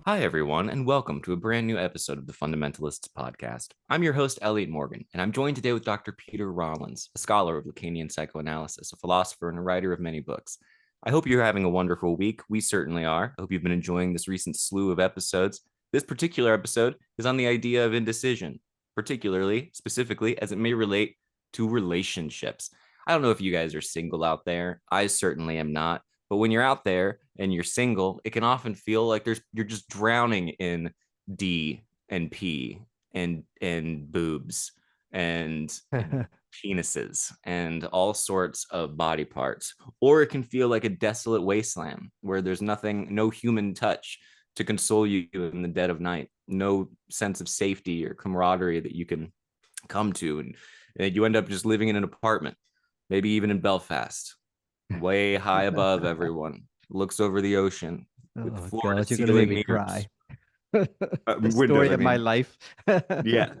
Hi, everyone, and welcome to a brand new episode of the Fundamentalists podcast. I'm your host, Elliot Morgan, and I'm joined today with Dr. Peter Rollins, a scholar of Lacanian psychoanalysis, a philosopher, and a writer of many books. I hope you're having a wonderful week. We certainly are. I hope you've been enjoying this recent slew of episodes. This particular episode is on the idea of indecision, specifically, as it may relate to relationships. I don't know if you guys are single out there. I certainly am not. But when you're out there and you're single, it can often feel like you're just drowning in D and P and boobs and penises and all sorts of body parts. Or it can feel like a desolate wasteland where there's nothing, no human touch to console you in the dead of night, no sense of safety or camaraderie that you can come to. And you end up just living in an apartment, maybe even in Belfast, way high above everyone, looks over the ocean with Oh floor to God, you're gonna make ceiling me mirrors. cry. The Windows, story I of my mean. life. Yeah.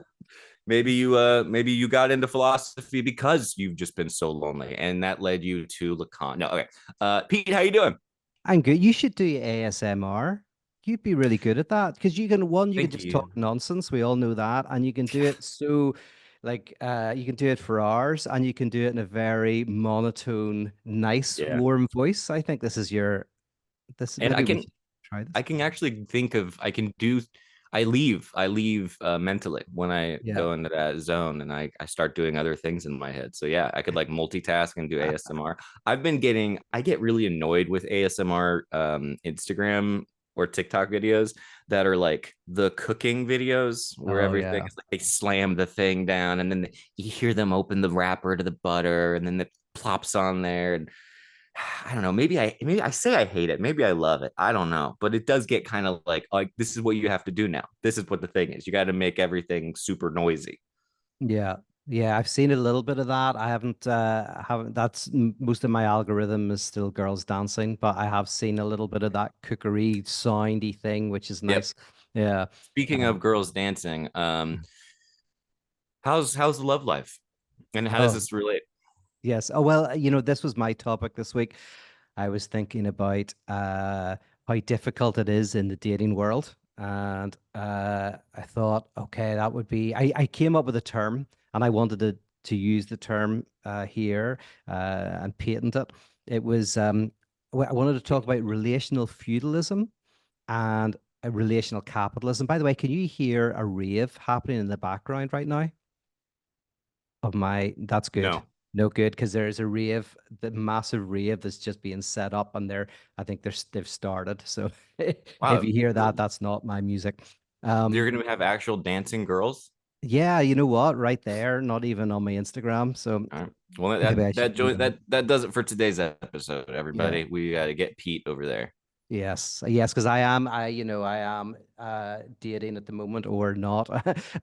Maybe you got into philosophy because you've just been so lonely and that led you to Lacan. No, okay. Pete, how you doing? I'm good. You should do ASMR. You'd be really good at that because you can Thank just you. talk nonsense. We all know that, and you can do it you can do it for hours, and you can do it in a very monotone, nice, Yeah. warm voice. I think this is your this. And I Maybe we can should try I this. can actually think of I can do I leave mentally when I Yeah. go into that zone and I start doing other things in my head. So yeah, I could like multitask and do ASMR. I get really annoyed with ASMR Instagram or TikTok videos that are like the cooking videos where Oh everything yeah. is like they slam the thing down and then you hear them open the wrapper to the butter and then it plops on there and I don't know. Maybe I say I hate it. Maybe I love it. I don't know. But it does get kind of like this is what you have to do now. This is what the thing is. You got to make everything super noisy. Yeah. Yeah, I've seen a little bit of that. I haven't most of my algorithm is still girls dancing, but I have seen a little bit of that cookery soundy thing, which is Yep. nice. Yeah. Speaking Uh, of girls dancing, how's the love life, and how does oh, this relate? yes. Oh, well, this was my topic this week. I was thinking about how difficult it is in the dating world. And I thought, okay, that would be, I came up with a term and I wanted to use the term here and patent it. It was, I wanted to talk about relational feudalism and relational capitalism. By the way, can you hear a rave happening in the background right now? That's good. No. No good because there's a rave, the massive rave that's just being set up, and I think they've started. So if Wow. you hear that, that's not my music. You're Um, gonna have actual dancing girls. yeah, you know what? Right there, not even on my Instagram. So All right. Well, maybe I should do that. that does it for today's episode. Yeah. Everybody, we got to get Pete over there. Yes, because I am dating at the moment or not.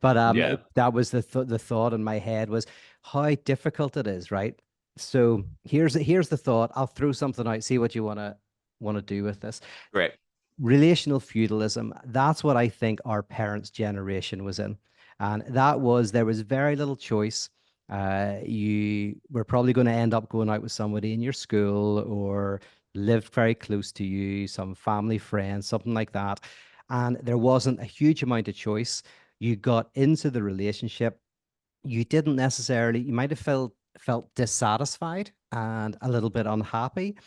But Yeah. that was the thought in my head was how difficult it is, right? So here's the thought. I'll throw something out, see what you wanna do with this. Great. Relational feudalism, that's what I think our parents' generation was in. And that was there was very little choice. You were probably going to end up going out with somebody in your school or lived very close to you, some family friends, something like that. And there wasn't a huge amount of choice. You got into the relationship. You didn't necessarily, you might have felt dissatisfied and a little bit unhappy,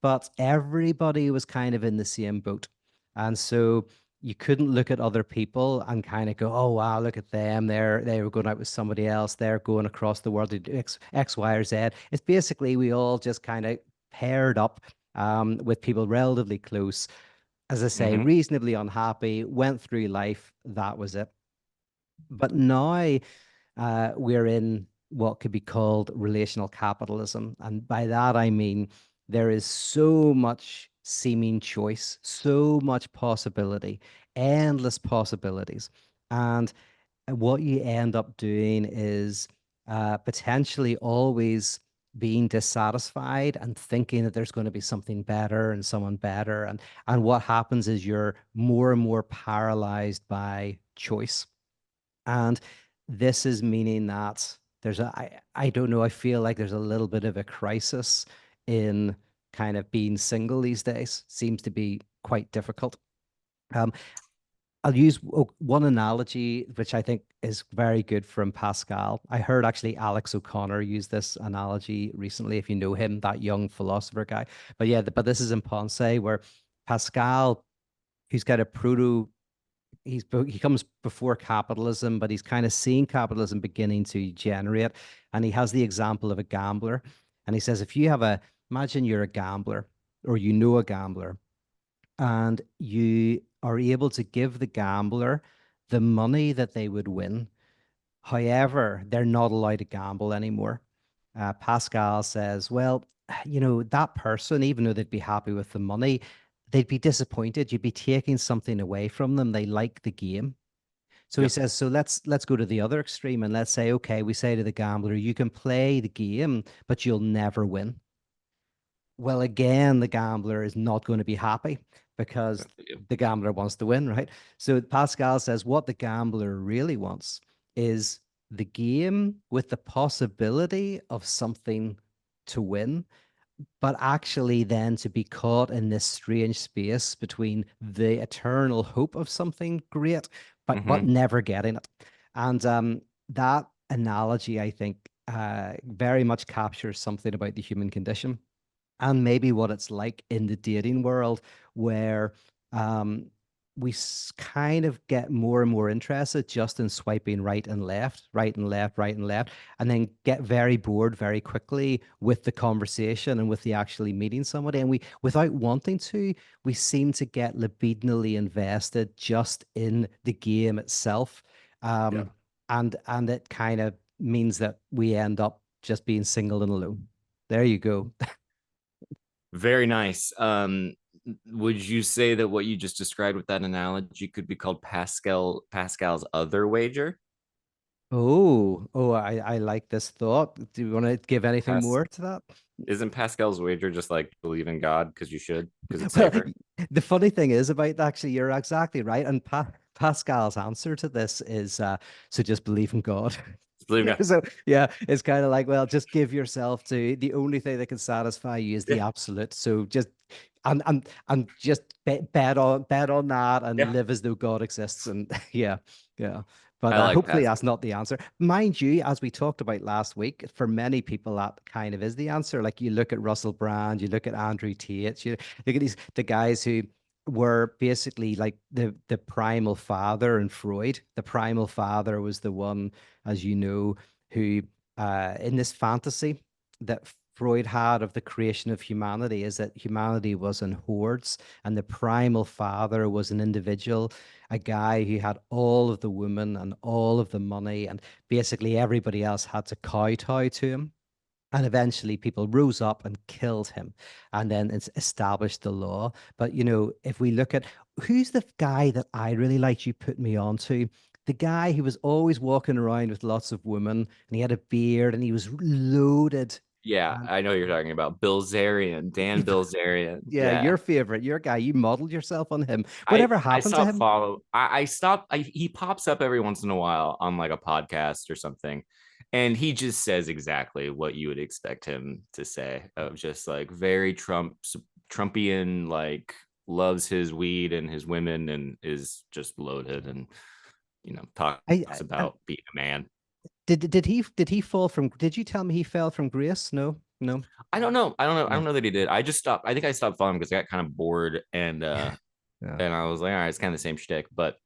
but everybody was kind of in the same boat. And so you couldn't look at other people and kind of go, oh wow, look at them. They were going out with somebody else. They're going across the world to do X, Y, or Z. It's basically we all just kind of paired up with people relatively close, as I say, Mm-hmm. reasonably unhappy, went through life. That was it. But now we're in what could be called relational capitalism. And by that, I mean there is so much seeming choice, so much possibility, endless possibilities. And what you end up doing is potentially always being dissatisfied and thinking that there's going to be something better and someone better. And what happens is you're more and more paralyzed by choice. And this is meaning that I don't know, I feel like there's a little bit of a crisis in kind of being single these days. Seems to be quite difficult. Um, I'll use one analogy, which I think is very good from Pascal. I heard actually Alex O'Connor use this analogy recently, if you know him, that young philosopher guy. But yeah, but this is in Ponce, where Pascal, he's got a proto, he comes before capitalism, but he's kind of seeing capitalism beginning to generate. And he has the example of a gambler. And he says, if you have imagine you're a gambler or you know a gambler, and you are able to give the gambler the money that they would win. However, they're not allowed to gamble anymore. Pascal says, well, that person, even though they'd be happy with the money, they'd be disappointed. You'd be taking something away from them. They like the game. So he Yep. says, so let's go to the other extreme and let's say, okay, we say to the gambler, you can play the game, but you'll never win. Well, again, the gambler is not going to be happy because the gambler wants to win, right? So Pascal says what the gambler really wants is the game with the possibility of something to win, but actually then to be caught in this strange space between the eternal hope of something great, but Mm-hmm. never getting it. And that analogy, I think, very much captures something about the human condition and maybe what it's like in the dating world where um, we kind of get more and more interested just in swiping right and left, right and left, right and left, and then get very bored very quickly with the conversation and with the actually meeting somebody. And we, without wanting to, we seem to get libidinally invested just in the game itself. Yeah. And it kind of means that we end up just being single and alone. There you go. Very nice. Would you say that what you just described with that analogy could be called Pascal's other wager? I like this thought. Do you want to give anything Pas more to that? isn't Pascal's wager just like believe in God because you should because it's Well, safer? the funny thing is about actually, you're exactly right. And Pascal's answer to this is so just believe in God. Just believe in God. So yeah, it's kind of like, well, just give yourself to the only thing that can satisfy you is the Yeah. absolute. So just and just bet on that and Yeah. live as though God exists. And yeah, yeah. But I like hopefully Pascal. that's not the answer. Mind you, as we talked about last week, for many people that kind of is the answer. Like you look at Russell Brand, you look at Andrew Tate, you look at the guys who were basically like the primal father in Freud. The primal father was the one, as you know, who in this fantasy that Freud had of the creation of humanity is that humanity was in hordes, and the primal father was an individual, a guy who had all of the women and all of the money, and basically everybody else had to kowtow to him. And eventually people rose up and killed him and then it's established the law. But, if we look at who's the guy that I really liked you put me on to, the guy who was always walking around with lots of women and he had a beard and he was loaded. Yeah, And I know you're talking about Bilzerian, Dan Bilzerian. yeah, Yeah. your favorite, your guy, you modeled yourself on him. I Whatever I happened to stopped him? follow. I stopped. He pops up every once in a while on like a podcast or something, and he just says exactly what you would expect him to say. Of just like very Trumpian, like loves his weed and his women, and is just loaded, and I, talks about being a man. did he fall from? Did you tell me he fell from grace? No, no. I don't know. I don't know. I Yeah, don't know that he did. I just stopped. I think I stopped following because I got kind of bored yeah. and I was like, all right, it's kind of the same shtick. But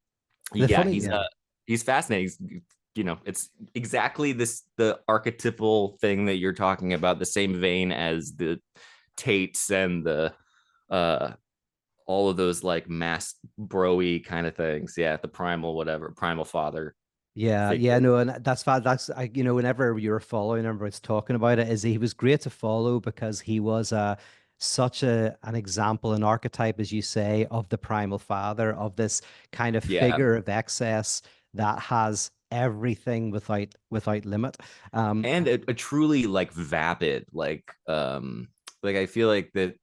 The yeah, funny, yeah. he's fascinating. It's exactly the archetypal thing that you're talking about, the same vein as the Tates and the uh all of those like mass broy kind of things. Yeah, the primal whatever, primal father Yeah, yeah, figure. no, and that's fine. That's whenever you're following him, it's talking about it, is he was great to follow because he was such an example, an archetype, as you say, of the primal father, of this kind of Yeah, figure of excess that has everything without limit. Um, and a truly like vapid like I feel like that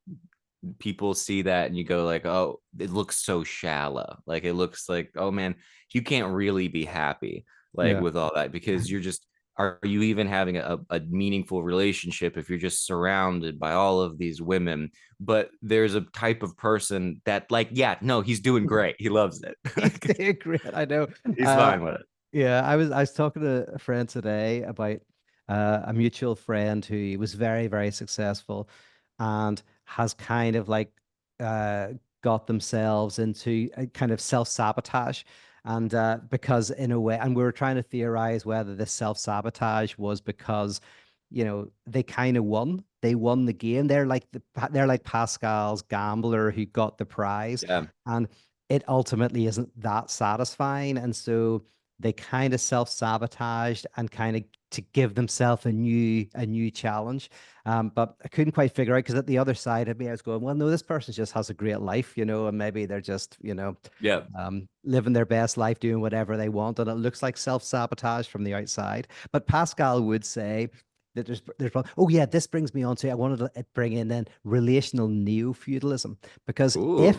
people see that and you go like, oh, it looks so shallow, like it looks like, oh man, you can't really be happy like yeah. with all that because you're just are you even having a meaningful relationship if you're just surrounded by all of these women? But there's a type of person that, like, yeah, no, he's doing great. He loves He's it. doing great. I know. He's Uh, fine with it. yeah, I was talking to a friend today about a mutual friend who was very, very successful and has kind of like uh, got themselves into a kind of self-sabotage. And because in a way, and we were trying to theorize whether this self-sabotage was because, they kind of won. They won the game. They're like Pascal's gambler who got the prize. Yeah. And it ultimately isn't that satisfying. And so they kind of self-sabotaged and kind of to give themselves a new challenge. But I couldn't quite figure out because at the other side of me, I was going, well, no, this person just has a great life, and maybe they're just, Yeah. living their best life, doing whatever they want, and it looks like self-sabotage from the outside. But Pascal would say that oh yeah, this brings me on to I wanted to bring in then relational neo-feudalism because Ooh.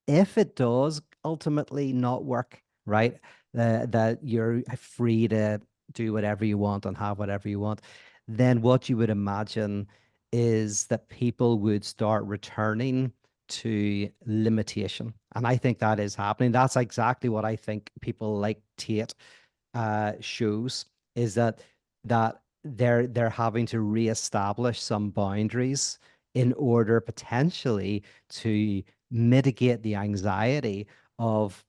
if it does ultimately not work, right, that you're free to do whatever you want and have whatever you want, then what you would imagine is that people would start returning to limitation. And I think that is happening. That's exactly what I think people like Tate shows is that they're having to reestablish some boundaries in order potentially to mitigate the anxiety of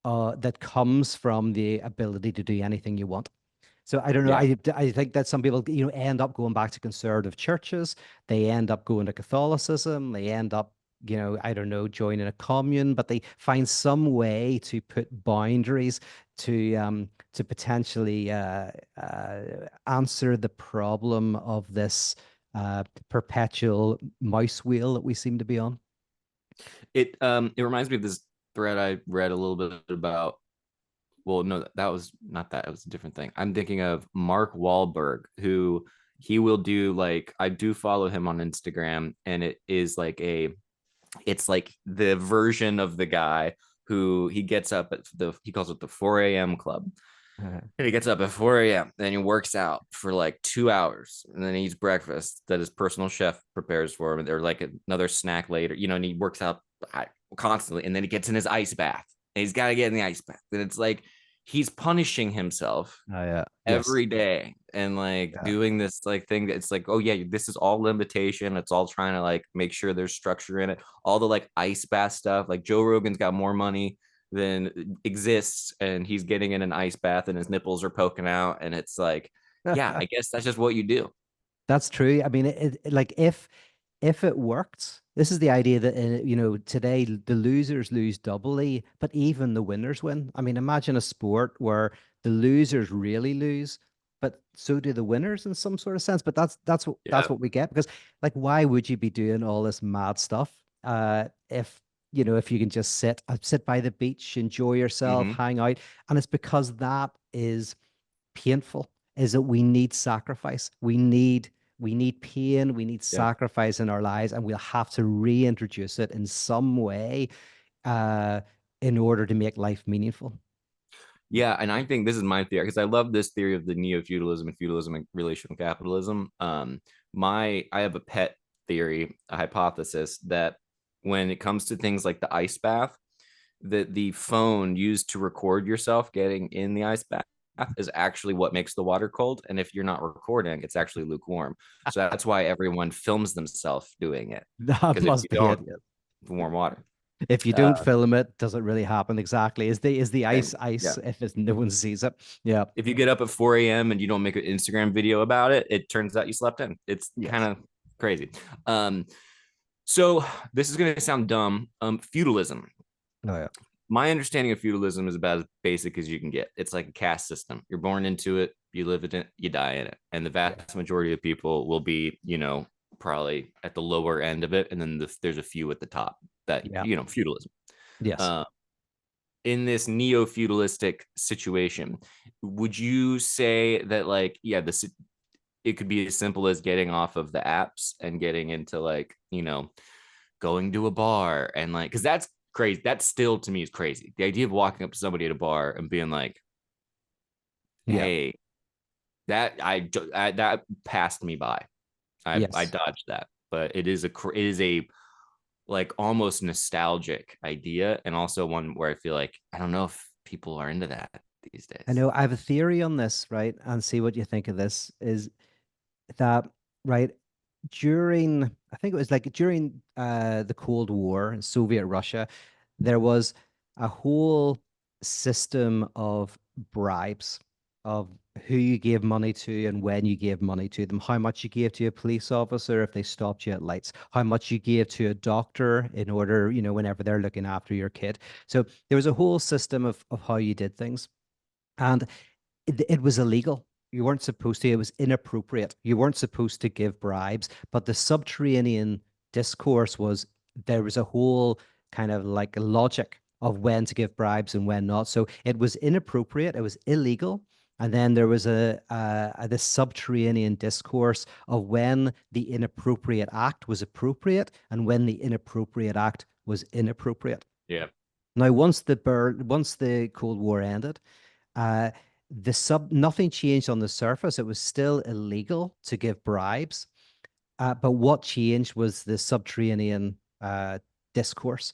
that comes from the ability to do anything you want. So I don't know. Yeah. I think that some people, end up going back to conservative churches. They end up going to Catholicism. They end up, I don't know, joining a commune, but they find some way to put boundaries to potentially answer the problem of this perpetual mouse wheel that we seem to be on. It reminds me of this thread I read a little bit about. Well, no, that was not that. It was a different thing. I'm thinking of Mark Wahlberg, who he will do, like, I do follow him on Instagram, and it's like the version of the guy who he gets up at he calls it the 4 a.m. club. And he gets up at 4 a.m. Then he works out for like 2 hours, and then he eats breakfast that his personal chef prepares for him. And they're like another snack later, and he works out constantly. And then he gets in his ice bath, and he's got to get in the ice bath. And it's like he's punishing himself Oh yeah. Yes. every day and like Yeah. doing this like thing that it's like, oh yeah, this is all limitation. It's all trying to like make sure there's structure in it. All the like ice bath stuff, like Joe Rogan's got more money than exists, and he's getting in an ice bath and his nipples are poking out, and it's like, yeah, I guess that's just what you do. That's true. I mean, like if it worked, this is the idea that today the losers lose doubly, but even the winners win. I mean, imagine a sport where the losers really lose, but so do the winners in some sort of sense. But that's Yeah. what we get because like why would you be doing all this mad stuff if you can just sit by the beach, enjoy yourself, Mm-hmm. hang out, and it's because that is painful is that we need sacrifice. We need pain, we need Yeah. sacrifice in our lives, and we'll have to reintroduce it in some way uh, in order to make life meaningful. Yeah, and I think this is my theory because I love this theory of the neo-feudalism and feudalism and relational capitalism. I have a pet theory, a hypothesis that when it comes to things like the ice bath, that the phone used to record yourself getting in the ice bath is actually what makes the water cold, and if you're not recording, it's actually lukewarm. So that's why everyone films themselves doing it, That because if must you be don't, it. Yeah. warm water. If you don't Uh, film it, does it really happen? Exactly. Is the then ice yeah. if no one sees it? Yeah. If you get up at 4 a.m. and you don't make an Instagram video about it, it turns out you slept in. It's kind Yes. of crazy. Um, so this is going to sound dumb. Feudalism. Oh yeah. My understanding of feudalism is about as basic as you can get. It's like a caste system. You're born into it, you live in it, you die in it. And the Yeah. vast majority of people will be, probably at the lower end of it. And then there's a few at the top that, Yeah. feudalism. Yes. Uh, in this neo-feudalistic situation, would you say that, like, yeah, this it could be as simple as getting off of the apps and getting into, like, going to a bar and, like, because that's crazy. That still to me is crazy. The idea of walking up to somebody at a bar and being like, Yeah. hey, that passed me by. I Yes. dodged that, but it is a like almost nostalgic idea, and also one where I feel like I don't know if people are into that these I days. know I have a theory on this, right? And see what you think of this is that, right, during, I think it was like during the Cold War in Soviet Russia, there was a whole system of bribes of who you gave money to and when you gave money to them, how much you gave to a police officer if they stopped you at lights, how much you gave to a doctor in order, whenever they're looking after your kid. So there was a whole system of how you did things. And it was illegal. You weren't supposed to. It was inappropriate. You weren't supposed to give bribes. But the subterranean discourse was there was a whole kind of like logic of when to give bribes and when not. So it was inappropriate. It was illegal. And then there was this subterranean discourse of when the inappropriate act was appropriate and when the inappropriate act was inappropriate. Yeah, Now, once the Cold War ended, uh, the sub nothing changed on the surface. It was still illegal to give bribes, but what changed was the subterranean discourse.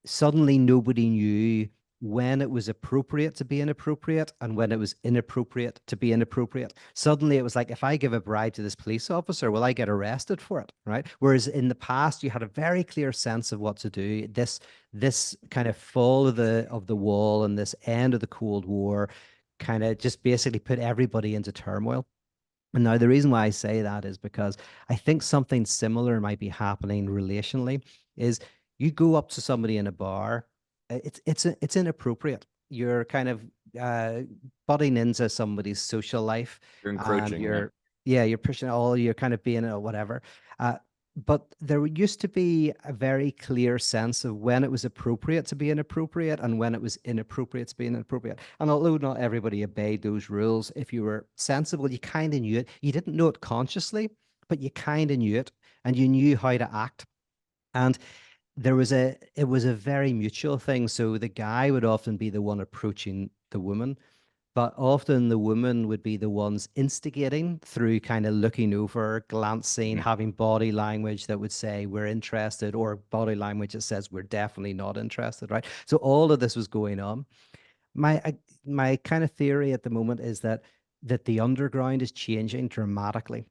Suddenly, nobody knew when it was appropriate to be inappropriate and when it was inappropriate to be inappropriate. Suddenly, it was like, if I give a bribe to this police officer, will I get arrested for it? Right. Whereas in the past, you had a very clear sense of what to do. This kind of fall of the wall and this end of the Cold War kind of just basically put everybody into turmoil. And now the reason why I say that is because I think something similar might be happening relationally. Is you go up to somebody in a bar, it's inappropriate. You're kind of uh, butting into somebody's social life, you're and encroaching. Yeah, you're pushing all, you're kind of being whatever. Uh, but there used to be a very clear sense of when it was appropriate to be inappropriate and when it was inappropriate to be inappropriate. And although not everybody obeyed those rules, if you were sensible, you kind of knew it. You didn't know it consciously, but you kind of knew it and you knew how to act. And it was a very mutual thing. So the guy would often be the one approaching the woman, but often the women would be the ones instigating through kind of looking over, glancing, mhm. having body language that would say we're interested, or body language that says we're definitely not interested, right? So all of this was going on. My kind of theory at the moment is that the underground is changing dramatically,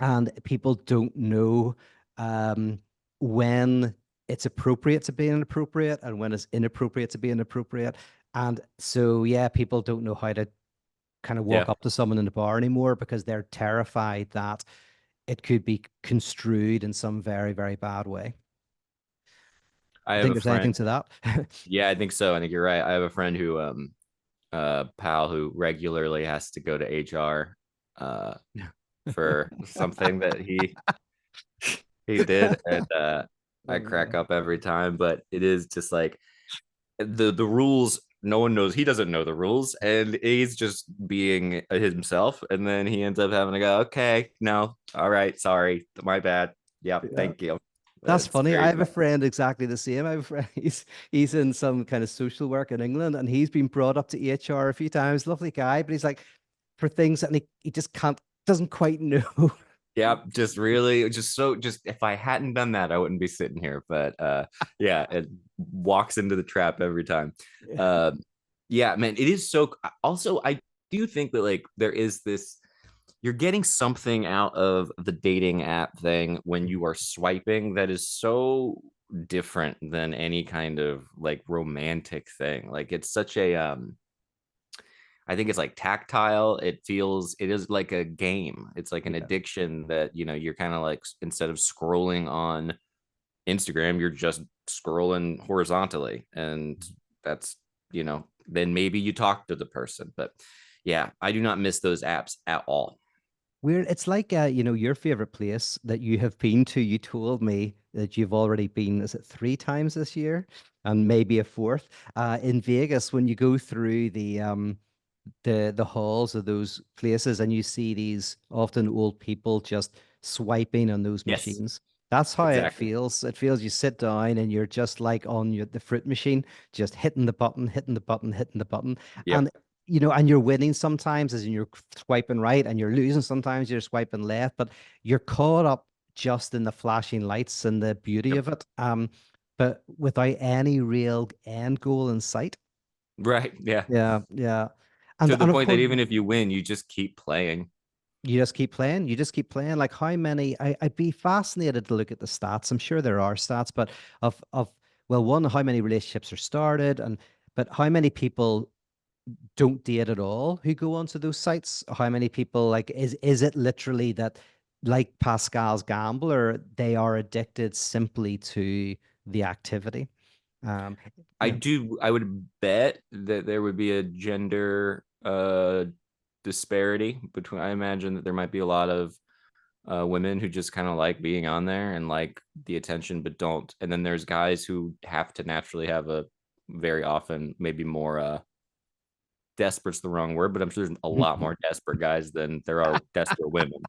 and people don't know um, when it's appropriate to be inappropriate and when it's inappropriate to be inappropriate. And so, yeah, people don't know how to kind of Yeah. walk up to someone in the bar anymore because they're terrified that it could be construed in some very, very bad way. I You have think a there's anything friend. to that? Yeah, I think so. I think you're right. I have a friend who pal who regularly has to go to HR uh for something that he did, and I Oh, crack yeah. up every time. But it is just like the rules. No one knows. He doesn't know the rules, and he's just being himself. And then he ends up having to go, okay, no, all right, sorry, my bad. Yep, Yeah. thank you. That's It's funny. I very have a friend exactly the same. I have a friend, he's in some kind of social work in England and he's been brought up to HR a few times. Lovely guy, but he's like for things that he just doesn't quite know. yeah, just really just if I hadn't done that, I wouldn't be sitting here. But yeah, it walks into the trap every time. Uh, yeah, man, it is so also I do think that like there is this you're getting something out of the dating app thing when you are swiping that is so different than any kind of like romantic thing. Like it's such a I think it's like tactile. It is like a game. It's like an Yeah. addiction that, you're kind of like instead of scrolling on Instagram, you're just scrolling horizontally. And that's, then maybe you talk to the person. But yeah, I do not miss those apps at all. Weird. It's like your favorite place that you have been to. You told me that you've already been, is it 3 times this year? And maybe a fourth. In Vegas, when you go through the halls of those places and you see these often old people just swiping on those Yes, machines. That's how it exactly. feels. It feels you sit down and you're just like on the fruit machine, just hitting the button, hitting the button, hitting the button. And Yep. you know, and you're winning sometimes as in you're swiping right, and you're losing sometimes you're swiping left, but you're caught up just in the flashing lights and the beauty Yep. of it. But without any real end goal in sight. Right. Yeah. Yeah, yeah. To the And of point that course even if you win, you just keep playing. you just keep playing. You just keep playing. Like how many I'd be fascinated to look at the stats. I'm sure there are stats, but of well, one, how many relationships are started, and but how many people don't date at all who go onto those sites? How many people, like, is it literally that, like Pascal's gambler, they are addicted simply to the activity? Um, I you do. I would bet that there would be a gender disparity between. I imagine that there might be a lot of women who just kind of like being on there and like the attention, but don't. And then there's guys who have to naturally have a very often maybe more desperate's the wrong word, but I'm sure there's a know. lot more desperate guys than there are desperate women.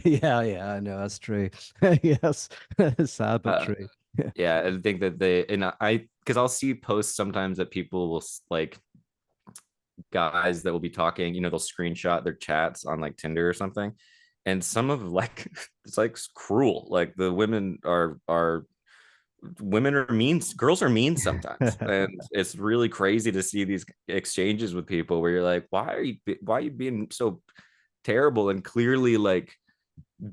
Yeah, yeah, I know that's true. Yes, sad but Uh, true. yeah, I think that they and I because I'll see posts sometimes that people will like guys that will be talking, they'll screenshot their chats on like Tinder or something. And some of like it's like cruel. Like the women are mean, girls are mean sometimes. And it's really crazy to see these exchanges with people where you're like, why are you being so terrible and clearly like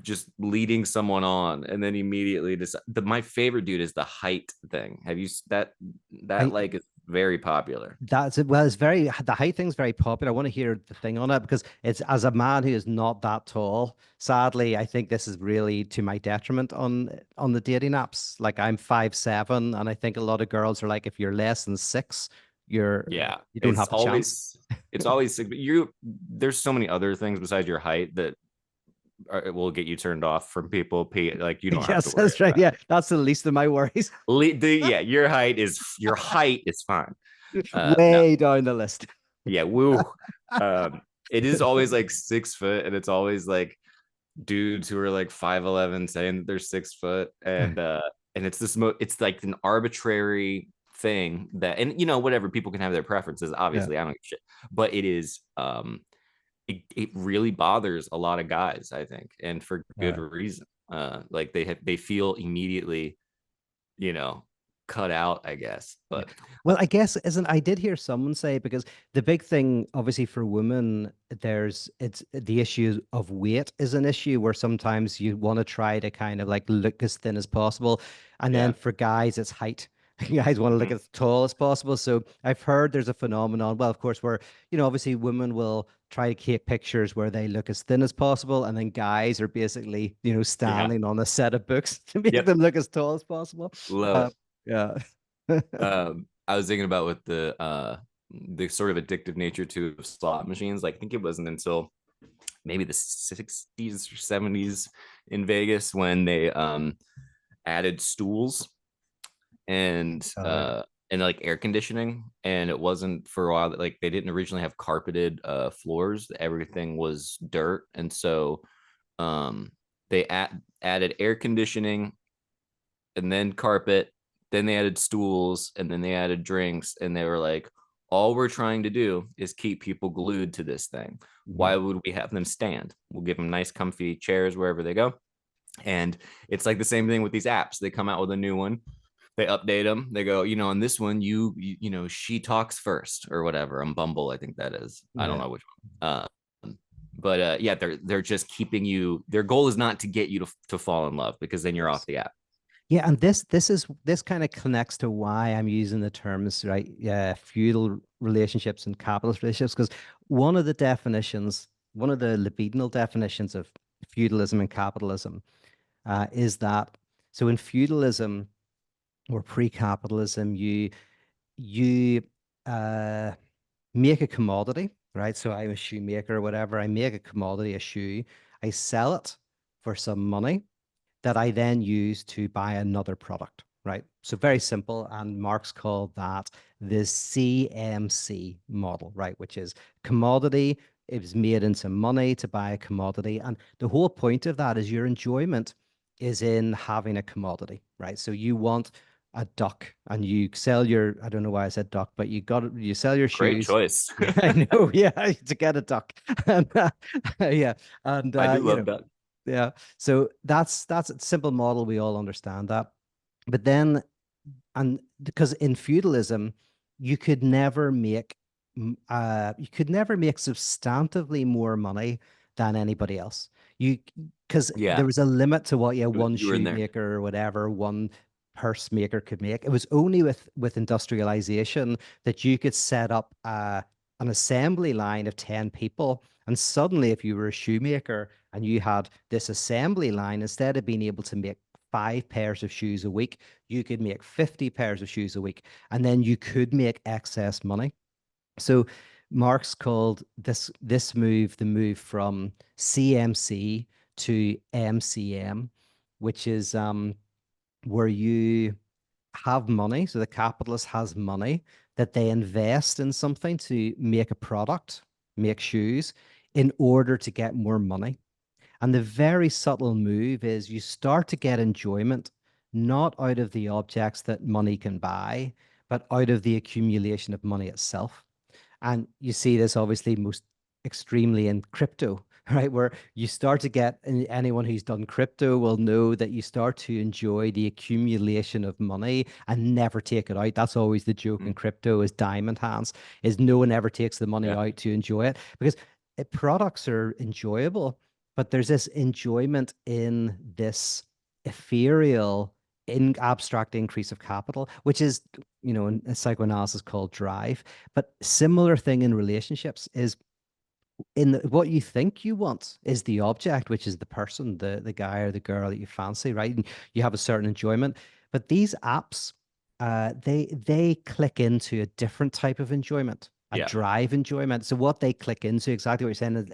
just leading someone on and then immediately my favorite dude is the height thing. Have you that I like is very popular. That's it. Well, it's very the height thing's very popular. I want to hear the thing on it because it's, as a man who is not that tall, sadly, I think this is really to my detriment on the dating apps. Like I'm 5'7", and I think a lot of girls are like, if you're less than 6, Yeah, you don't have a chance. it's always you. There's so many other things besides your height that it will get you turned off from people. Like you don't have to Yes, worry that's right. about Yeah, that's the least of my worries. yeah, your height is fine. No, Way down the list. yeah, woo. Um, it is always like 6 foot, and it's always like dudes who are like 5'11" saying that they're 6 foot, and it's it's like an arbitrary thing that, and whatever, people can have their preferences. Yeah, Obviously, I don't give a shit, but it is it really bothers a lot of guys, I think, and for good yeah. reason. Like they feel immediately, you know, cut out, I guess. Yeah. But Well, I guess isn't I did hear someone say, because the big thing obviously for women, it's the issue of weight is an issue where sometimes you want to try to kind of like look as thin as possible. And then yeah, for guys, it's height. Guys want to look mm, as tall as possible. So I've heard there's a phenomenon. Well, of course, where, obviously women will try to take pictures where they look as thin as possible, and then guys are basically, yeah, standing on a set of books to make yep, them look as tall as possible. love Uh, it. yeah. I was thinking about with the sort of addictive nature to slot machines. Like I think it wasn't until maybe the 60s or 70s in Vegas when they added stools and Oh, yeah. uh and like air conditioning, and it wasn't for a while that like they didn't originally have carpeted floors. Everything was dirt, and so um they added air conditioning and then carpet, then they added stools, and then they added drinks, and they were like, all we're trying to do is keep people glued to this thing. Mhm. Why would we have them stand? We'll give them nice comfy chairs wherever they go. And it's like the same thing with these apps. They come out with a new one, they update them, they go, on this one, she talks first or whatever. On Bumble, I think that is, I don't Yeah. know which one. But yeah, they're just keeping you, their goal is not to get you to fall in love, because then you're off Yes. the app. Yeah, and this kind of connects to why I'm using the terms, right? Yeah, feudal relationships and capitalist relationships, because one of the libidinal definitions of feudalism and capitalism is that, so in feudalism or pre-capitalism, you uh, make a commodity, right? So I'm a shoemaker or whatever. I make a commodity, a shoe. I sell it for some money that I then use to buy another product, right? So very simple. And Marx called that the CMC model, right? Which is commodity. It was made into money to buy a commodity. And the whole point of that is your enjoyment is in having a commodity, right? So you want a duck and you sell your, I don't know why I said duck, but you sell your Great shoes. choice. Yeah, I know. Yeah, to get a duck. And, yeah, and I do you love know, that. yeah. So that's a simple model. We all understand that. But then, and because in feudalism, you could never make you could never make substantively more money than anybody else. You because Yeah, there was a limit to what, yeah, one you were in there. shoemaker or whatever, one purse maker could make. It was only with industrialization that you could set up an assembly line of 10 people. And suddenly, if you were a shoemaker and you had this assembly line, instead of being able to make 5 pairs of shoes a week, you could make 50 pairs of shoes a week, and then you could make excess money. So Marx called this move the move from CMC to MCM, which is where you have money. So the capitalist has money that they invest in something to make a product, make shoes, in order to get more money. And the very subtle move is you start to get enjoyment not out of the objects that money can buy, but out of the accumulation of money itself. And you see this obviously most extremely in crypto, right? Where you start to get, and anyone who's done crypto will know that you start to enjoy the accumulation of money and never take it out. That's always the joke in Mm, crypto is diamond hands, is no one ever takes the money yeah, out to enjoy it because products are enjoyable, but there's this enjoyment in this ethereal in abstract increase of capital, which is, in psychoanalysis called drive. But similar thing in relationships is what you think you want is the object, which is the person, the guy or the girl that you fancy, right? And you have a certain enjoyment. But these apps, they click into a different type of enjoyment, a yeah, drive enjoyment. So what they click into, exactly what you're saying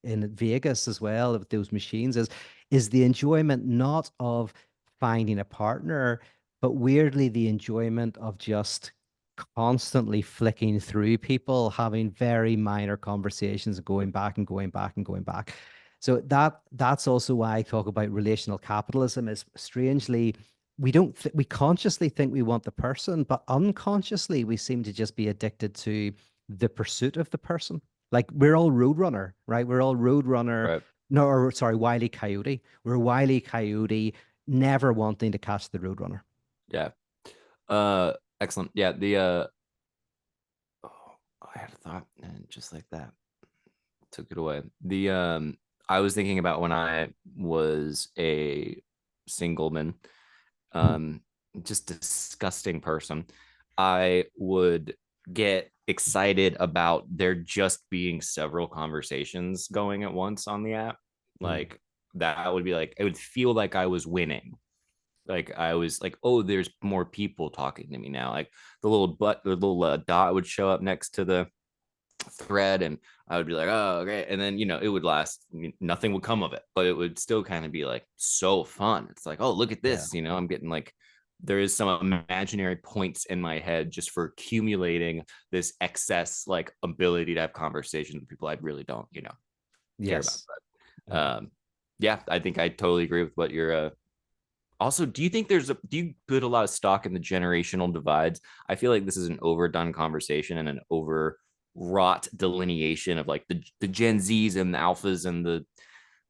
in Vegas as well, of those machines, is the enjoyment not of finding a partner, but weirdly the enjoyment of just constantly flicking through people, having very minor conversations, going back and going back and going back. So that's also why I talk about relational capitalism. Is strangely we consciously think we want the person, but unconsciously we seem to just be addicted to the pursuit of the person. Like we're all Roadrunner, right? We're all Roadrunner. right. No, or sorry, Wile E. Coyote. We're Wile E. Coyote, never wanting to catch the Roadrunner. Yeah. Excellent. Yeah, oh, I had a thought and just like that took it away. I was thinking about when I was a singleman, um, just disgusting person. I would get excited about there just being several conversations going at once on the app. Mm. Like that would be like it would feel like I was winning. Like I was like, oh, there's more people talking to me now. Like the little dot would show up next to the thread, and I would be like, oh, okay. And then, it would last, nothing would come of it, but it would still kind of be like so fun. It's like, oh, look at Yeah. this. I'm getting like, there is some imaginary points in my head just for accumulating this excess like ability to have conversations with people I really don't, care about. Yes. But yeah, I think I totally agree with what you're also, do you think do you put a lot of stock in the generational divides? I feel like this is an overdone conversation and an overwrought delineation of like the Gen Zs and the alphas and the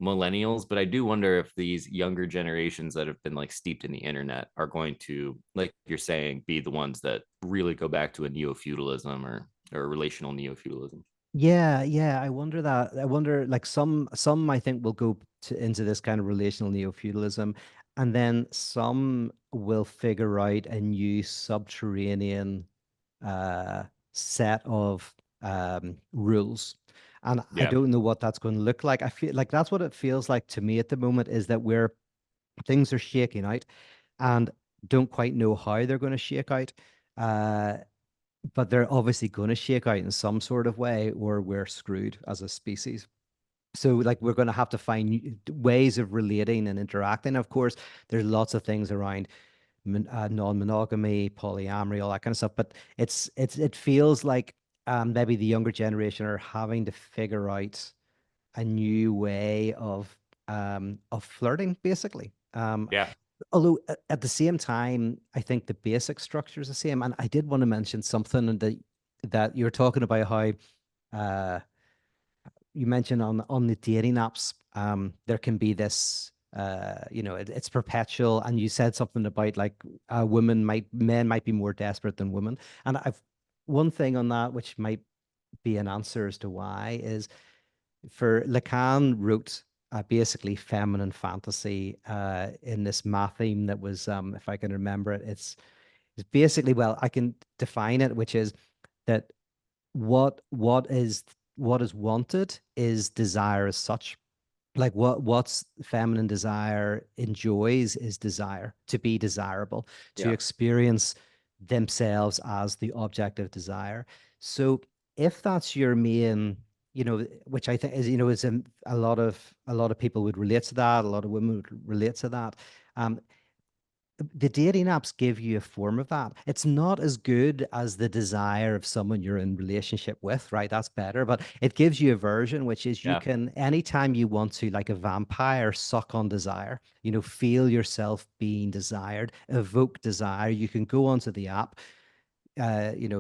millennials. But I do wonder if these younger generations that have been like steeped in the internet are going to, like you're saying, be the ones that really go back to a neo feudalism or relational neo feudalism. Yeah, yeah. I wonder that. I wonder, like some I think will go into this kind of relational neo-feudalism, and then some will figure out a new subterranean uh set of rules. And I Yeah. don't know what that's going to look like. I feel like that's what it feels like to me at the moment, is that things are shaking out and don't quite know how they're going to shake out. Uh but they're obviously going to shake out in some sort of way, or we're screwed as a species. So, like, we're going to have to find ways of relating and interacting. Of course, there's lots of things around non-monogamy, polyamory, all that kind of stuff. But it feels like maybe the younger generation are having to figure out a new way of flirting, basically. Yeah. Although at the same time, I think the basic structure is the same. And I did want to mention something that you're talking about how uh, you mentioned on the dating apps, there can be this, it's perpetual. And you said something about like men might be more desperate than women. And I've one thing on that, which might be an answer as to why, is for Lacan wrote basically feminine fantasy in this math theme that was, if I can remember it, it's basically, well, I can define it, which is that what what is what is wanted is desire as such. Like what's feminine desire enjoys is desire, to be desirable, to Yeah. experience themselves as the object of desire. So if that's your main, which I think is, is a lot of people would relate to that, a lot of women would relate to that. um the dating apps give you a form of that. It's not as good as the desire of someone you're in relationship with, right? That's better, but it gives you a version, which is you Yeah. can, anytime you want to, like a vampire, suck on desire, feel yourself being desired, evoke desire. You can go onto the app,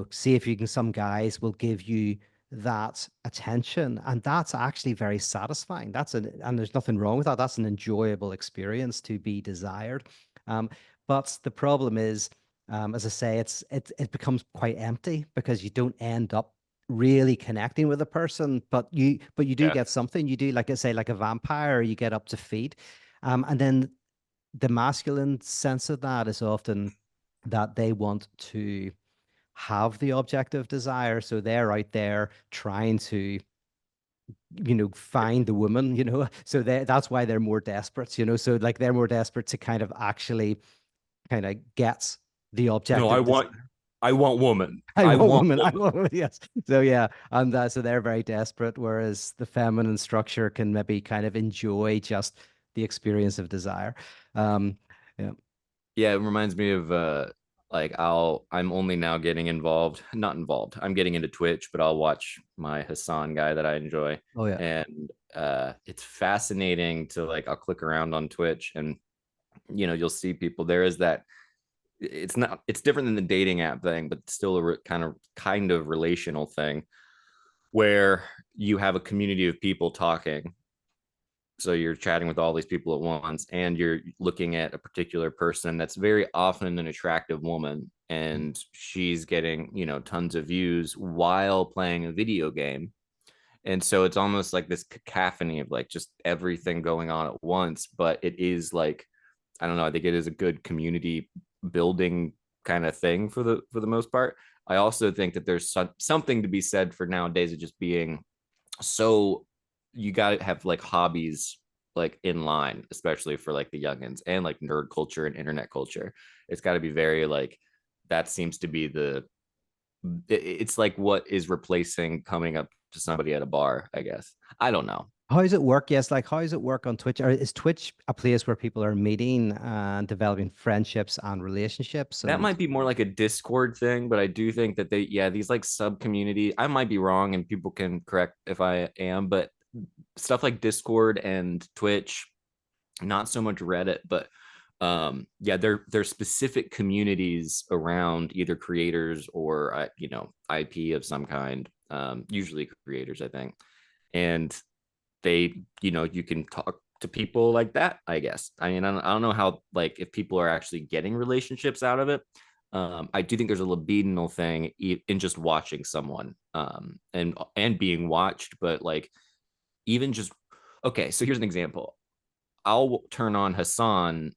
see if you can, some guys will give you that attention, and that's actually very satisfying. And there's nothing wrong with that. That's an enjoyable experience to be desired. Um, but the problem is, as I say, it becomes quite empty because you don't end up really connecting with a person, but you do Yeah. get something. You do, like I say, like a vampire, you get up to feed. And then the masculine sense of that is often that they want to have the object of desire. So they're out there trying to, find the woman, So that's why they're more desperate, So like they're more desperate to kind of actually kind of get the No, object of desire. I want woman. I I want want woman. I woman. want woman. Yes. So yeah, and so they're very desperate, whereas the feminine structure can maybe kind of enjoy just the experience of desire. Um, yeah. Yeah, it reminds me of like I'm only now getting involved, not involved. I'm getting into Twitch, but I'll watch my Hassan guy that I enjoy. Oh yeah. And it's fascinating to like I'll click around on Twitch and you'll see people. There is that it's different than the dating app thing, but still a kind of relational thing where you have a community of people talking, so you're chatting with all these people at once and you're looking at a particular person that's very often an attractive woman, and she's getting tons of views while playing a video game. And so it's almost like this cacophony of like just everything going on at once, but it is like, I don't know, I think it is a good community building kind of thing for the most part. I also think that there's something to be said for nowadays of just being so, you got to have like hobbies like in line, especially for like the youngins and like nerd culture and internet culture. It's got to be very like, that seems to be it's like what is replacing coming up to somebody at a bar, I guess. I don't know. How does it work? Yes, like how does it work on Twitch? Or is Twitch a place where people are meeting and developing friendships and relationships? That And might be more like a Discord thing, but I do think that yeah, these like sub community, I might be wrong and people can correct if I am, but stuff like Discord and Twitch, not so much Reddit, but yeah, they're specific communities around either creators or IP of some kind, usually creators, I think. And you can talk to people like that, I guess. I mean, I don't know how, like, if people are actually getting relationships out of it. I do think there's a libidinal thing in just watching someone, and being watched, but like even just, okay, so here's an example. I'll turn on Hassan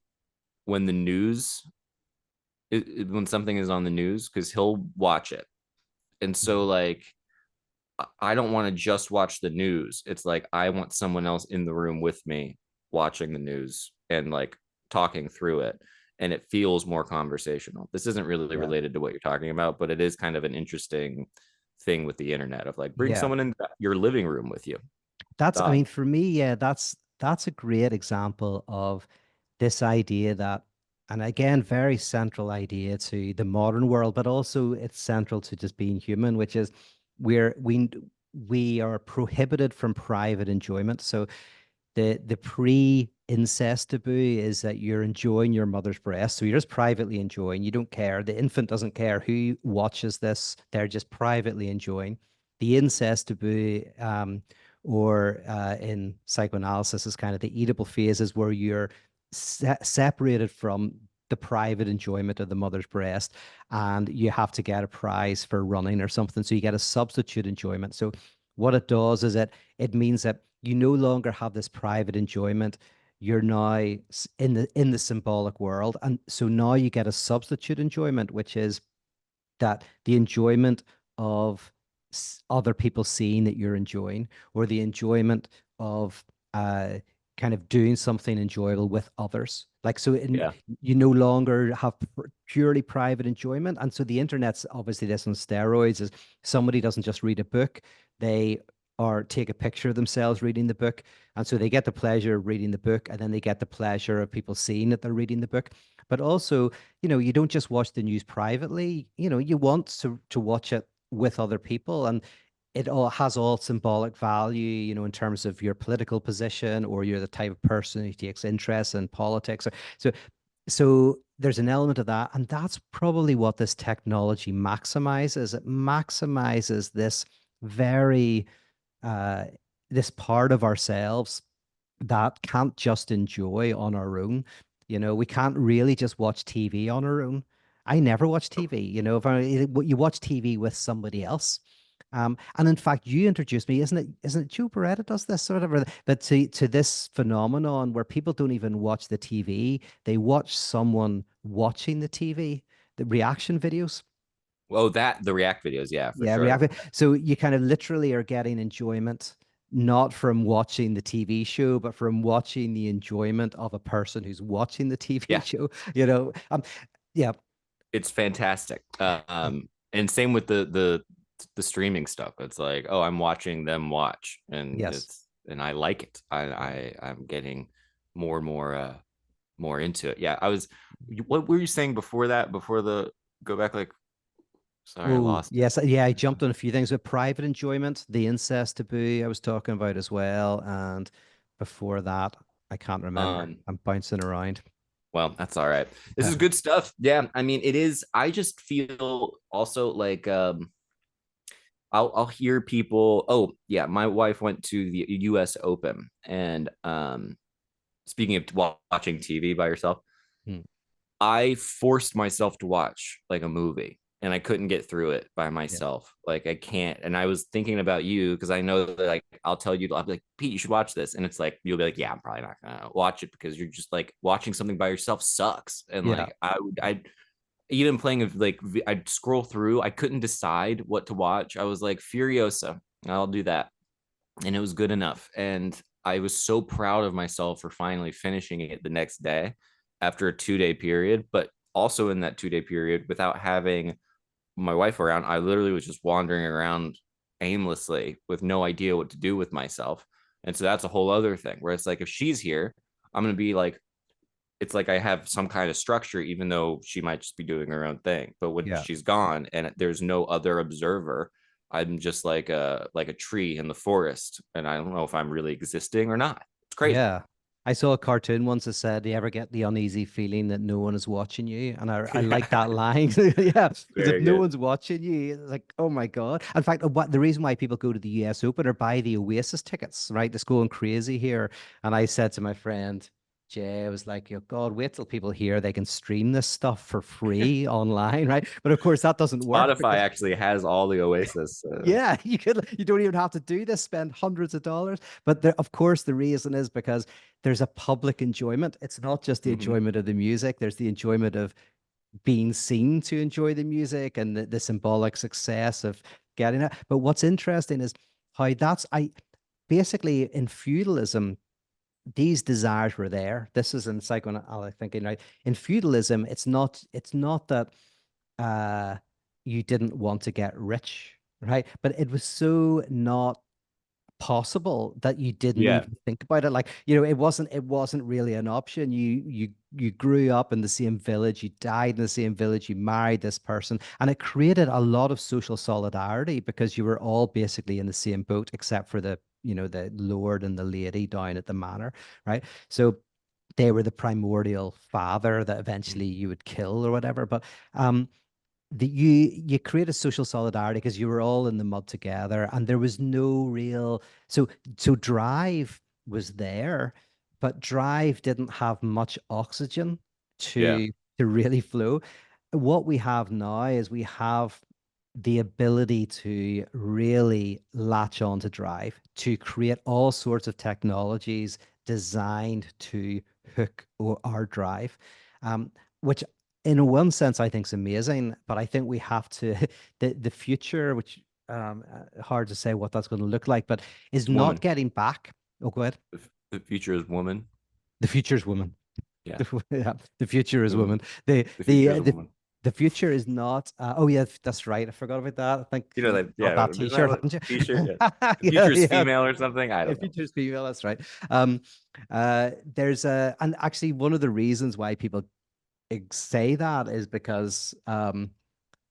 when the news when something is on the news because he'll watch it. And so like I don't want to just watch the news. It's like I want someone else in the room with me watching the news and like talking through it. And it feels more conversational. This isn't really yeah, related to what you're talking about, but it is kind of an interesting thing with the internet of like bring yeah. someone in your living room with you. That's, I Odd. mean, for me, yeah, that's a great example of this idea that, and again, very central idea to the modern world, but also it's central to just being human, which is we're we are prohibited from private enjoyment. So the incest taboo is that you're enjoying your mother's breast. So you're just privately enjoying. You don't care. The infant doesn't care who watches this. They're just privately enjoying. The incest taboo, or in psychoanalysis, is kind of the Oedipal phases where you're separated from the private enjoyment of the mother's breast, and you have to get a prize for running or something. So you get a substitute enjoyment. So what it does is it means that you no longer have this private enjoyment. You're now in the symbolic world, and so now you get a substitute enjoyment, which is that the enjoyment of other people seeing that you're enjoying, or the enjoyment of uh, kind of doing something enjoyable with others. Like, so Yeah. you no longer have purely private enjoyment. And so the internet's obviously this on steroids, is somebody doesn't just read a book, they or take a picture of themselves reading the book. And so they get the pleasure of reading the book, and then they get the pleasure of people seeing that they're reading the book. But also, you don't just watch the news privately. You want to watch it with other people, and it all has all symbolic value, in terms of your political position, or you're the type of person who takes interest in politics. So, so there's an element of that, and that's probably what this technology maximizes. It maximizes very uh, this part of ourselves that can't just enjoy on our own. We can't really just watch TV on our own. I never watch TV. You watch TV with somebody else. And in fact, you introduced me, isn't it Joe Beretta does this sort of, but to this phenomenon where people don't even watch the TV, they watch someone watching the TV, the reaction videos. Oh, that the React videos, yeah, for Yeah, sure. react. So you kind of literally are getting enjoyment not from watching the TV show, but from watching the enjoyment of a person who's watching the TV Yeah, show. You know, yeah, it's fantastic. And same with the streaming stuff. It's like, oh, I'm watching them watch, and yes. I like it. I'm getting more and more into it. Yeah, I was. What were you saying before that? Before the go back, like, sorry, I Oh, lost yes. Yeah, I jumped on a few things with private enjoyment, the incest taboo I was talking about as well. And before that, I can't it. remember. I'm bouncing around. Well, that's all right. This is good stuff. Yeah, I mean, it is. I just feel also like I'll hear people. Oh, yeah, my wife went to the U.S. Open, and speaking of watching TV by yourself, Hmm. I forced myself to watch like a movie, and I couldn't get through it by Yeah. myself. Like I can't. And I was thinking about you because I know that like I'll tell you, I'll be like, Pete, you should watch this, and it's like you'll be like, yeah, I'm probably not gonna watch it because you're just like watching something by yourself sucks. And Yeah. like I even playing like I'd scroll through, I couldn't decide what to watch. I was like Furiosa, I'll do that, and it was good enough. And I was so proud of myself for finally finishing it the next day after a 2 day period. But also in that 2 day period, without having my wife around, I literally was just wandering around aimlessly with no idea what to do with myself. And so that's a whole other thing where it's like if she's here, I'm gonna be like, it's like I have some kind of structure, even though she might just be doing her own thing. But when Yeah. she's gone and there's no other observer, I'm just like a tree in the forest, and I don't know if I'm really existing or not. It's crazy. Yeah. I saw a cartoon once that said, "Do you ever get the uneasy feeling that no one is watching you?" And I like that line. Yeah, because if Very no good. one's watching you, it's like, oh my God. In fact, what the reason why people go to the US Open or buy the Oasis tickets, right? It's going crazy here. And I said to my friend Jay, I was like, "Yo, God, wait till people hear they can stream this stuff for free online, right?" But of course, that doesn't work Spotify because actually has all the Oasis. yeah, you don't even have to do this, spend hundreds of dollars. But there, of course, the reason is because there's a public enjoyment. It's not just the Mhm. enjoyment of the music, there's the enjoyment of being seen to enjoy the music and the symbolic success of getting it. But what's interesting is how that's I basically in feudalism, these desires were there. This is in psychoanalytic thinking, right? In feudalism, it's not that uh you didn't want to get rich, right? But it was so not possible that you didn't Yeah. even think about it. Like, it wasn't really an option. You grew up in the same village, you died in the same village, you married this person, and it created a lot of social solidarity because you were all basically in the same boat except for the lord and the lady down at the manor, right? So they were the primordial father that eventually you would kill or whatever. But um, you create a social solidarity because you were all in the mud together, and there was no real so drive was there, but drive didn't have much oxygen Yeah. to really flow. What we have now is we have the ability to really latch on to drive, to create all sorts of technologies designed to hook our drive, which in one sense I think is amazing. But I think we have to the future, which hard to say what that's going to look like, but is not Woman. getting back. Oh, go ahead. The future is woman. The future's woman. Yeah. Yeah, the future is The, woman. The the future the is uh, a the woman. the future is not. Oh yeah, that's right. I forgot about that. I think You know you that, got yeah, that isn't that T-shirt, what haven't you? t-shirt? Yeah. The Yeah, future is yeah. female or something. I The don't know. future's female. That's right. Um, there's a, and actually one of the reasons why people say that is because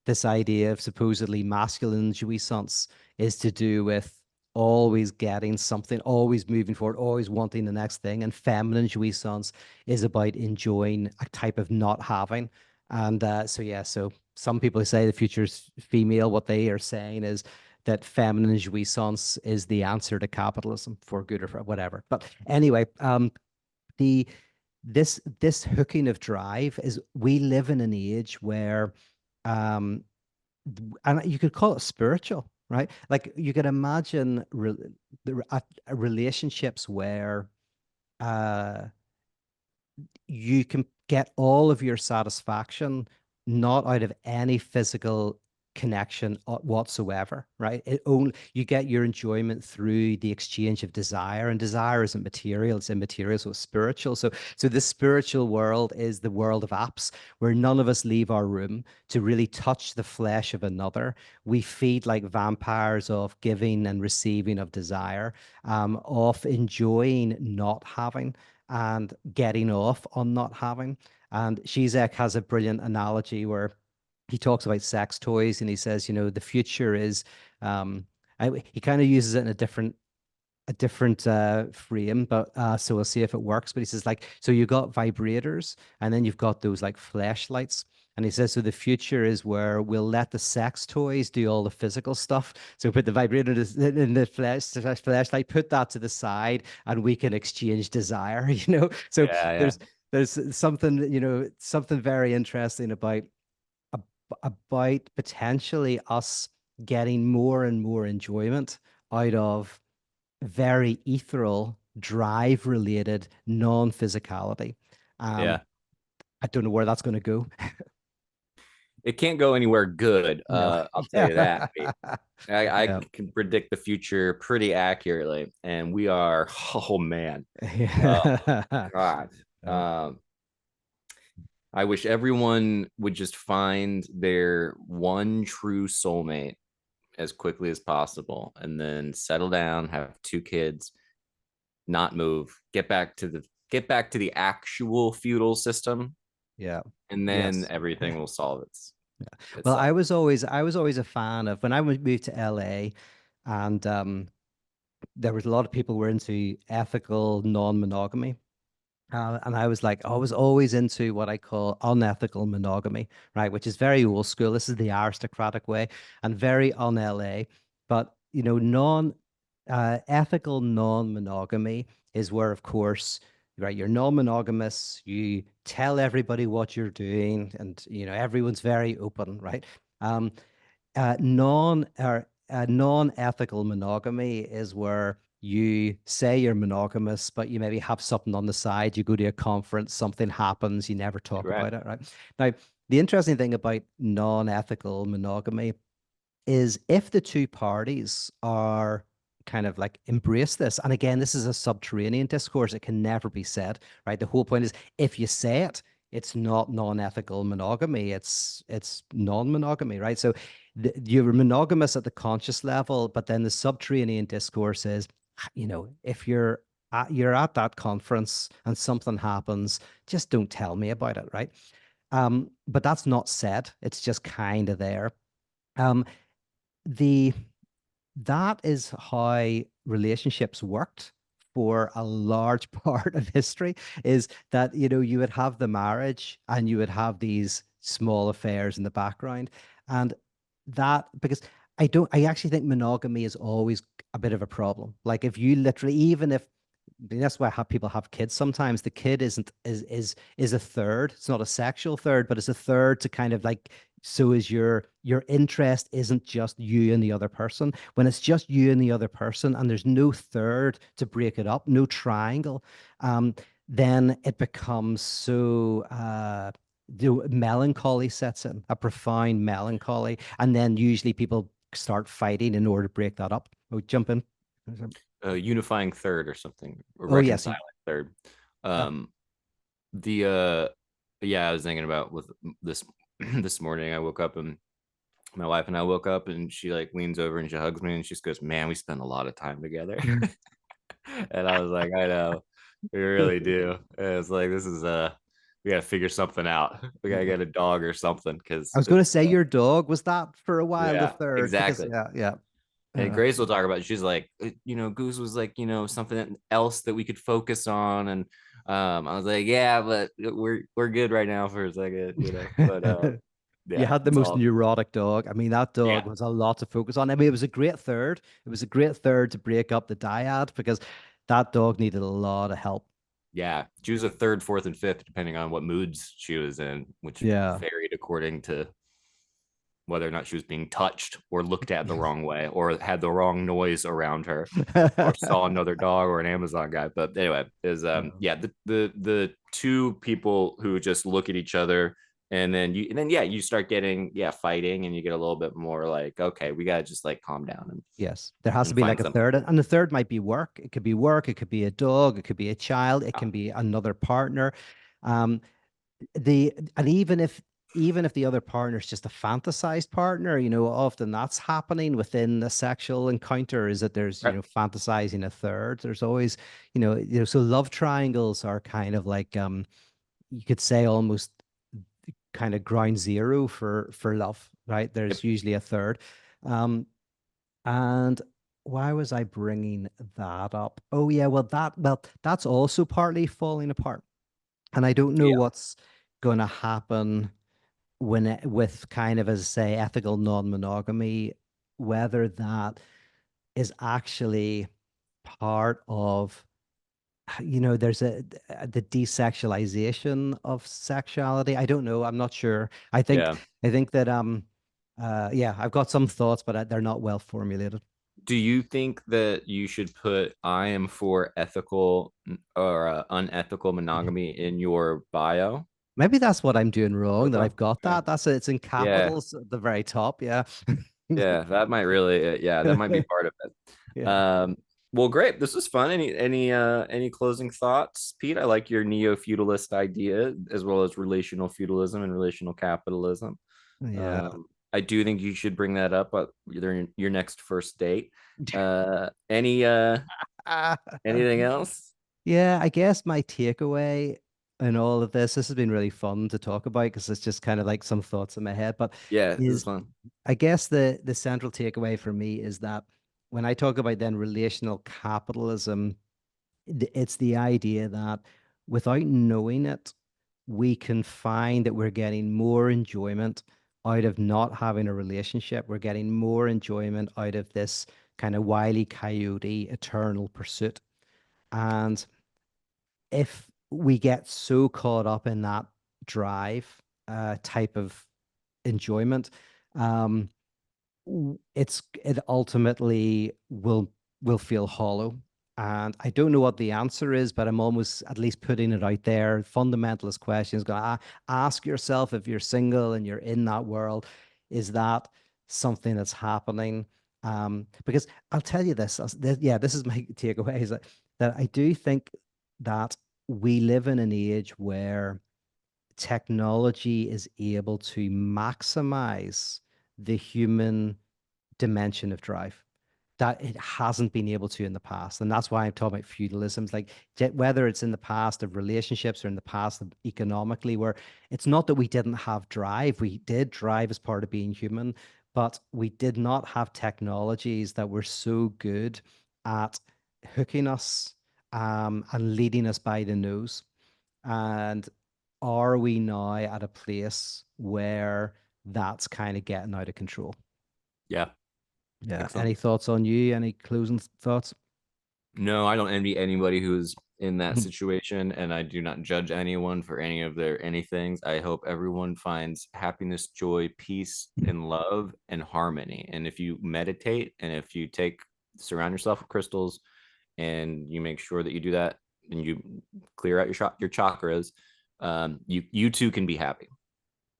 this idea of supposedly masculine jouissance is to do with always getting something, always moving forward, always wanting the next thing. And feminine jouissance is about enjoying a type of not having. And so, yeah, so some people say the future's female. What they are saying is that feminine jouissance is the answer to capitalism, for good or for whatever. But anyway, the this hooking of drive is, we live in an age where um and you could call it spiritual, right? Like you could imagine relationships where uh you can get all of your satisfaction not out of any physical connection whatsoever, right? It only, you get your enjoyment through the exchange of desire, and desire isn't material, it's immaterial, so it's spiritual. So the spiritual world is the world of apps, where none of us leave our room to really touch the flesh of another. We feed like vampires of giving and receiving of desire, of enjoying not having and getting off on not having. And Zizek has a brilliant analogy where he talks about sex toys, and he says, the future is, he kind of uses it in a different frame, but so we'll see if it works. But he says, like, so you got vibrators, and then you've got those like flashlights. And he says, so the future is where we'll let the sex toys do all the physical stuff. So put the vibrator in the flashlight, put that to the side, and we can exchange desire. So Yeah, yeah, there's something, something very interesting about potentially us getting more and more enjoyment out of very ethereal, drive related non-physicality. Um, yeah. I don't know where that's going to go. It can't go anywhere good. No. I'll tell you that. Yeah. I Yeah. can predict the future pretty accurately, and we are. Oh man. Oh Yeah. God. Um, I wish everyone would just find their one true soulmate as quickly as possible, and then settle down, have two kids, not move, get back to the actual feudal system, Yeah. and then Yes. everything will solve Well, itself. I was always a fan of when I moved to LA, and there was a lot of people were into ethical non-monogamy. And I was like, I was always into what I call unethical monogamy, right? Which is very old school. This is the aristocratic way and very un-LA. But, ethical non-monogamy is where, of course, right, you're non-monogamous, you tell everybody what you're doing, and, everyone's very open, right? Um, non-ethical monogamy is where you say you're monogamous, but you maybe have something on the side. You go to a conference, something happens, you never talk about Correct. it, right? Now, the interesting thing about non-ethical monogamy is if the two parties are kind of like embrace this, and again, this is a subterranean discourse, it can never be said, right? The whole point is if you say it, it's not non-ethical monogamy, it's non-monogamy, right? So you're monogamous at the conscious level, but then the subterranean discourse is, if you're at that conference and something happens, just don't tell me about it, right? But that's not said, it's just kind of there. um the That is how relationships worked for a large part of history is that, you would have the marriage and you would have these small affairs in the background. And that, because I actually think monogamy is always a bit of a problem. Like if you literally, even if that's why people have kids sometimes, the kid isn't is a third. It's not a sexual third, but it's a third to kind of like, so is your interest isn't just you and the other person. When it's just you and the other person and there's no third to break it up, no triangle, um then it becomes so the melancholy sets in, a profound melancholy, and then usually people start fighting in order to break that up. Oh, jump in. Unifying third or something, or Oh yes. reconciling third. Uh, Um, the yeah, I was thinking about with this this morning. I woke up and my wife and I woke up and she like leans over and she hugs me and she goes, "Man, we spend a lot of time together." And I was like, "I know, we really do." And it's like this is we gotta figure something out. We gotta Yeah. get a dog or something I because was going to it's say your dog was that for a while, the yeah, third, because exactly. yeah, yeah. And Uh, Grace will talk about it. She's like, Goose was like, something else that we could focus on. And I was like, yeah, but we're good right now for a second, But you yeah, had the it's most all neurotic dog. I mean, that dog yeah, was a lot to focus on. I mean, it was a great third. It was a great third to break up the dyad because that dog needed a lot of help. yeah. She was a third, fourth, and fifth, depending on what moods she was in, which Yeah. varied according to whether or not she was being touched or looked at the wrong way or had the wrong noise around her or saw another dog or an Amazon guy. But anyway, is Yeah. yeah, the two people who just look at each other and then yeah, you start getting fighting and you get a little bit more like, okay, we gotta just like calm down Yes, there has to and be find like a something. third, and the third might be work. It could be work. It could be a dog. It could be a child. It can be another partner. Um, and even if the other partner is just a fantasized partner, often that's happening within the sexual encounter, is that there's, Right. fantasizing a third. There's always, so love triangles are kind of like, you could say almost kind of ground zero for love, right? Yep. There's usually a third. Um, and why was I bringing that up? Oh yeah, well, that's also partly falling apart. And I don't know Yeah. what's going to happen with kind of, as I say, ethical non-monogamy, whether that is actually part of, there's the desexualization of sexuality. I don't know. I'm not sure. Yeah. I think that yeah, I've got some thoughts, but they're not well formulated. Do you think that you should put "I am for ethical or unethical monogamy" in your bio? Maybe that's what I'm doing wrong, that I've Profile? got Yeah. that. It's in Yeah. capitals at the very top. Yeah. Yeah, that might really, yeah, that might be part of it. Yeah. Well, great. This was fun. Any closing thoughts, Pete? I like your neo-feudalist idea as well as relational feudalism and relational capitalism. Yeah. I do think you should bring that up at your next first date. Any anything else? Yeah, I guess my takeaway in all of this has been really fun to talk about because it's just kind of like some thoughts in my head, but Yeah, this is is fun. I guess the central takeaway for me is that when I talk about then relational capitalism, it's the idea that without knowing it, we can find that we're getting more enjoyment out of not having a relationship. We're getting more enjoyment out of this kind of wily coyote eternal pursuit. And if we get so caught up in that drive type of enjoyment, um, it ultimately will feel hollow. And I don't know what the answer is, but I'm almost at least putting it out there. Fundamentalist questions. Going to ask yourself, if you're single and you're in that world, is that something that's happening? Because I'll tell you this. Yeah, this is my takeaway: is that I do think that we live in an age where technology is able to maximize the human dimension of drive that it hasn't been able to in the past. And that's why I'm talking about feudalism. It's like whether it's in the past of relationships or in the past of economically, where it's not that we didn't have drive. We did drive as part of being human, but we did not have technologies that were so good at hooking us and leading us by the nose. And are we now at a place where that's kind of getting out of control? Yeah, Yeah. excellent. Any thoughts on you? Any closing thoughts? No, I don't envy anybody who's in that situation, and I do not judge anyone for any of their anythings. I hope everyone finds happiness, joy, peace, and love and harmony. And if you meditate and if you surround yourself with crystals and you make sure that you do that and you clear out your chakras, you too can be happy.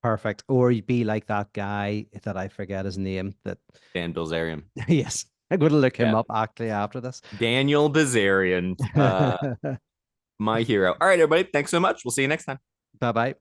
Perfect. Or you'd be like that guy that I forget his name. That Dan Bilzerian. yes, I'm going to look him Yeah. up actually after this. Daniel Bilzerian, my hero. All right, everybody. Thanks so much. We'll see you next time. Bye bye.